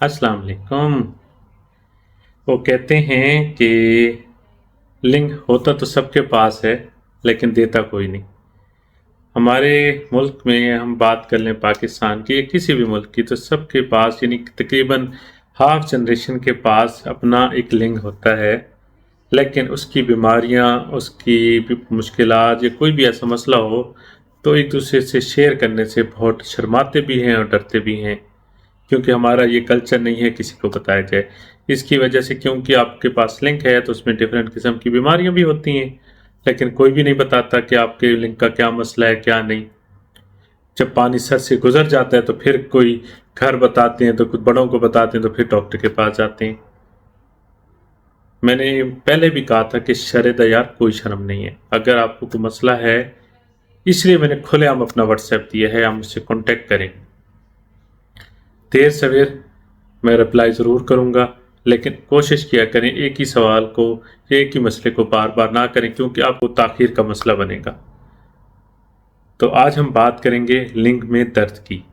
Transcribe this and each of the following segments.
अस्सलाम वालेकुम। वो कहते हैं कि लिंग होता तो सबके पास है लेकिन देता कोई नहीं। हमारे मुल्क में हम बात कर लें पाकिस्तान की या किसी भी मुल्क की, तो सबके पास यानी तकरीबन हाफ जनरेशन के पास अपना एक लिंग होता है। लेकिन उसकी बीमारियां, उसकी मुश्किलात या कोई भी ऐसा मसला हो तो एक दूसरे से शेयर करने से बहुत शर्माते भी हैं और डरते भी हैं, क्योंकि हमारा ये कल्चर नहीं है किसी को बताया जाए। इसकी वजह से, क्योंकि आपके पास लिंक है तो उसमें डिफरेंट किस्म की बीमारियां भी होती हैं, लेकिन कोई भी नहीं बताता कि आपके लिंक का क्या मसला है क्या नहीं। जब पानी सर से गुजर जाता है तो फिर कोई घर बताते हैं, तो कुछ बड़ों को बताते हैं, तो फिर डॉक्टर के पास जाते हैं। मैंने पहले भी कहा था कि शर्त यार कोई शर्म नहीं है। अगर आपको कोई मसला है, इसलिए मैंने खुलेआम अपना व्हाट्सएप दिया है, आप मुझसे कॉन्टेक्ट करें। देर सवेर मैं रिप्लाई ज़रूर करूँगा, लेकिन कोशिश किया करें एक ही सवाल को, एक ही मसले को बार बार ना करें, क्योंकि आपको ताख़ीर का मसला बनेगा। तो आज हम बात करेंगे लिंग में दर्द की,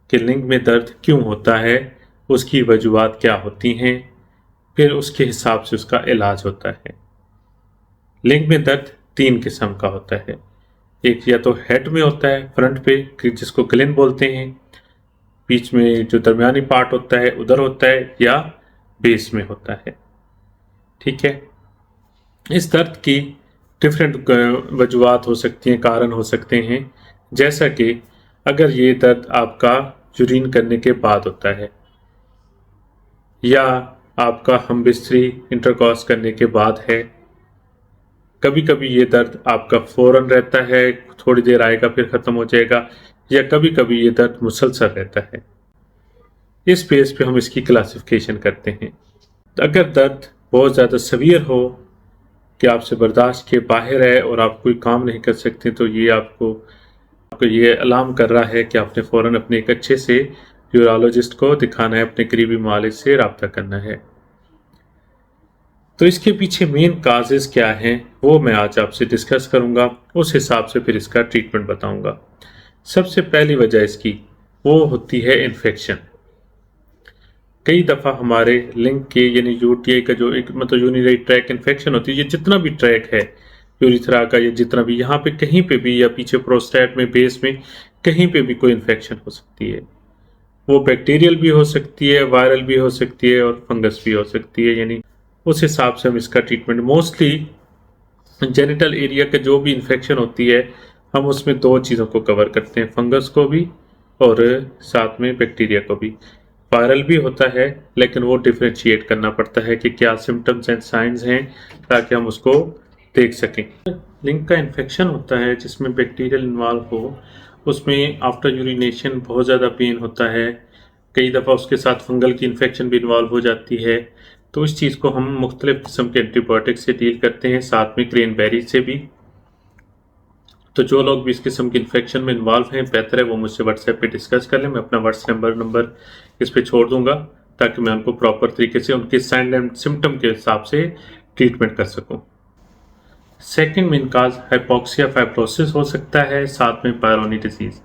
कि लिंग में दर्द क्यों होता है, उसकी वजूहात क्या होती हैं, फिर उसके हिसाब से उसका इलाज होता है। लिंग में दर्द तीन किस्म का होता है। एक या तो हेड में होता है, फ्रंट पे, जिसको ग्लेन बोलते हैं। बीच में जो दरमियानी पार्ट होता है उधर होता है, या बेस में होता है। ठीक है। इस दर्द की डिफरेंट वजूहात हो सकती हैं, कारण हो सकते हैं। जैसा कि अगर ये दर्द आपका यूरिन करने के बाद होता है, या आपका हम बिस्तरी इंटरकॉर्स करने के बाद है। कभी कभी ये दर्द आपका फौरन रहता है, थोड़ी देर आएगा फिर ख़त्म हो जाएगा, या कभी कभी ये दर्द मुसलसल रहता है। इस बेस पे हम इसकी क्लासिफिकेशन करते हैं। तो अगर दर्द बहुत ज़्यादा सवियर हो कि आपसे बर्दाश्त के बाहर है और आप कोई काम नहीं कर सकते, तो ये आपको ये अलार्म कर रहा है कि आपने फ़ौरन अपने एक अच्छे से यूरोलॉजिस्ट को दिखाना है, अपने करीबी मालिज से रब्ता करना है। तो इसके पीछे मेन काजेज़ क्या हैं वो मैं आज आपसे डिस्कस करूंगा, उस हिसाब से फिर इसका ट्रीटमेंट बताऊंगा। सबसे पहली वजह इसकी वो होती है इन्फेक्शन। कई दफ़ा हमारे लिंग के यानी यूटीआई का जो एक मतलब यूरिनरी ट्रैक इन्फेक्शन होती है, ये जितना भी ट्रैक है यूरिथ्रा का, ये जितना भी यहाँ पे कहीं पे भी, या पीछे प्रोस्टेट में, बेस में, कहीं पे भी कोई इन्फेक्शन हो सकती है। वो बैक्टीरियल भी हो सकती है, वायरल भी हो सकती है, और फंगस भी हो सकती है। यानी उस हिसाब से हम इसका ट्रीटमेंट मोस्टली जेनिटल एरिया का जो भी इन्फेक्शन होती है, हम उसमें दो चीज़ों को कवर करते हैं, फंगस को भी और साथ में बैक्टीरिया को भी। वायरल भी होता है, लेकिन वो डिफ्रेंशिएट करना पड़ता है कि क्या सिम्टम्स एंड साइंस हैं, ताकि हम उसको देख सकें। लिंग का इन्फेक्शन होता है जिसमें बैक्टीरियल इन्वॉल्व हो, उसमें आफ्टर यूरिनेशन बहुत ज़्यादा पेन होता है। कई दफ़ा उसके साथ फंगल की इन्फेक्शन भी इन्वॉल्व हो जाती है। तो इस चीज़ को हम मुख्तलिफ किस्म के एंटीबायोटिक से डील करते हैं, साथ में क्रैनबेरी से भी। तो जो लोग भी इस किस्म के इन्फेक्शन में इन्वॉल्व हैं, बेहतर है वो मुझसे व्हाट्सएप पे डिस्कस कर लें। मैं अपना व्हाट्सएप नंबर इस पे छोड़ दूंगा, ताकि मैं उनको प्रॉपर तरीके से उनके साइन एंड सिम्टम के हिसाब से ट्रीटमेंट कर सकूं। सेकेंड मेन काज हाइपोक्सिया फाइब्रोसिस हो सकता है, साथ में पायरोनी डिजीज़।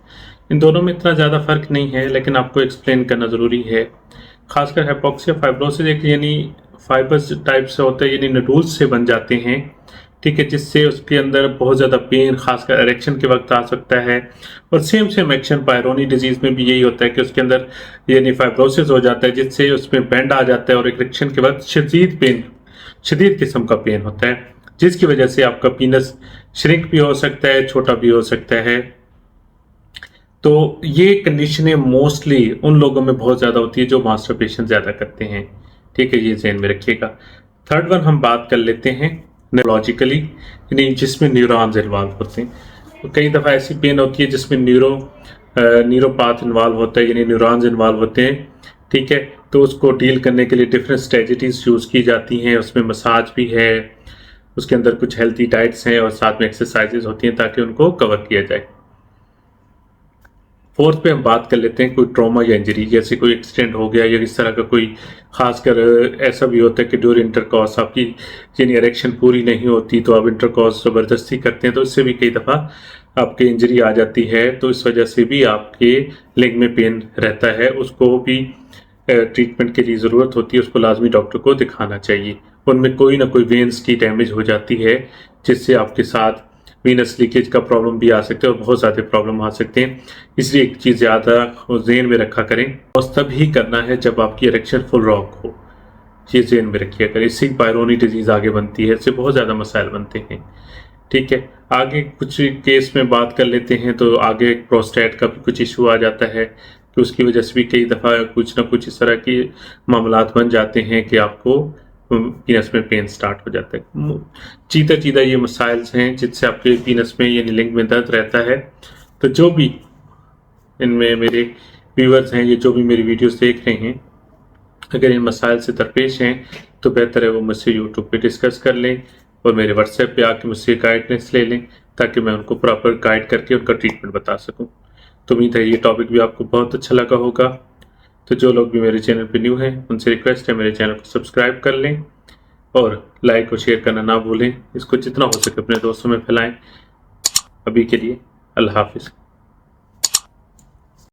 इन दोनों में इतना ज़्यादा फर्क नहीं है, लेकिन आपको एक्सप्लेन करना ज़रूरी है। खासकर हाइपोक्सिया फाइब्रोसिस एक यानी फाइबर्स टाइप से होता है, यानी नडूल्स से बन जाते हैं। ठीक है, जिससे उसके अंदर बहुत ज़्यादा पेन खासकर इरेक्शन के वक्त आ सकता है। और सेम एक्शन पायरोनी डिजीज़ में भी यही होता है कि उसके अंदर यानी फाइब्रोसिस हो जाता है, जिससे उसमें बैंड आ जाता है, और इरेक्शन के वक्त शदीद किस्म का पेन होता है, जिसकी वजह से आपका पीनस श्रिंक भी हो सकता है, छोटा भी हो सकता है। तो ये कंडीशनें मोस्टली उन लोगों में बहुत ज़्यादा होती है जो मास्टरबेशन ज़्यादा करते हैं। ठीक है, ये ज़हन में रखिएगा। थर्ड वन हम बात कर लेते हैं न्यूरोलॉजिकली, यानी जिसमें न्यूरॉन्स इन्वॉल्व होते हैं। तो कई दफ़ा ऐसी पेन होती है जिसमें न्यूरोपाथ इन्वॉल्व होता है, यानी न्यूरॉन्स इन्वॉल्व होते हैं। ठीक है, तो उसको डील करने के लिए डिफरेंट स्ट्रेटजीज यूज़ की जाती हैं। उसमें मसाज भी है, उसके अंदर कुछ हेल्थी डाइट्स हैं, और साथ में एक्सरसाइजेज होती हैं ताकि उनको कवर किया जाए। फोर्थ पे हम बात कर लेते हैं कोई ट्रॉमा या इंजरी, जैसे कोई एक्सीडेंट हो गया, या इस तरह का कोई खासकर ऐसा भी होता है कि ड्यूरिंग इंटरकॉर्स आपकी यानी इरेक्शन पूरी नहीं होती, तो आप इंटरकॉर्स ज़बरदस्ती करते हैं, तो इससे भी कई दफ़ा आपकी इंजरी आ जाती है। तो इस वजह से भी आपके लेग में पेन रहता है, उसको भी ट्रीटमेंट के लिए ज़रूरत होती है उसको लाजमी डॉक्टर को दिखाना चाहिए। उनमें कोई ना कोई वेन्स की डैमेज हो जाती है जिससे आपके साथ वीनस लीकेज का प्रॉब्लम भी आ सकते हैं और बहुत ज़्यादा प्रॉब्लम आ सकते हैं। इसलिए एक चीज़ ज़्यादा ज़हन में रखा करें, और तभी करना है जब आपकी इरेक्शन फुल रॉक हो। ये ज़हन में रखिए करें, इससे पायरोनी डिजीज़ आगे बनती है, इससे बहुत ज़्यादा मसाइल बनते हैं। ठीक है, आगे कुछ केस में बात कर लेते हैं। तो आगे प्रोस्टेट का भी कुछ इशू आ जाता है कि उसकी वजह से भी कई दफ़ा कुछ ना कुछ इस तरह के मामलात बन जाते हैं कि आपको पीनस में पेन स्टार्ट हो जाता है। चीता चीता ये मसाइल्स हैं जिससे आपके पीनस में यानी लिंग में दर्द रहता है। तो जो भी इनमें मेरे व्यूअर्स हैं, ये जो भी मेरी वीडियोस देख रहे हैं, अगर इन मसाइल से दरपेश हैं तो बेहतर है वो मुझसे यूट्यूब पे डिस्कस कर लें और मेरे व्हाट्सएप पे आके मुझसे गाइडेंस ले लें, ताकि मैं उनको प्रॉपर गाइड करके उनका ट्रीटमेंट बता सकूं। तो उम्मीद है ये टॉपिक भी आपको बहुत अच्छा लगा होगा। तो जो लोग भी मेरे चैनल पे न्यू हैं उनसे रिक्वेस्ट है मेरे चैनल को सब्सक्राइब कर लें और लाइक और शेयर करना ना भूलें। इसको जितना हो सके अपने दोस्तों में फैलाएं। अभी के लिए अल्लाह हाफिज़।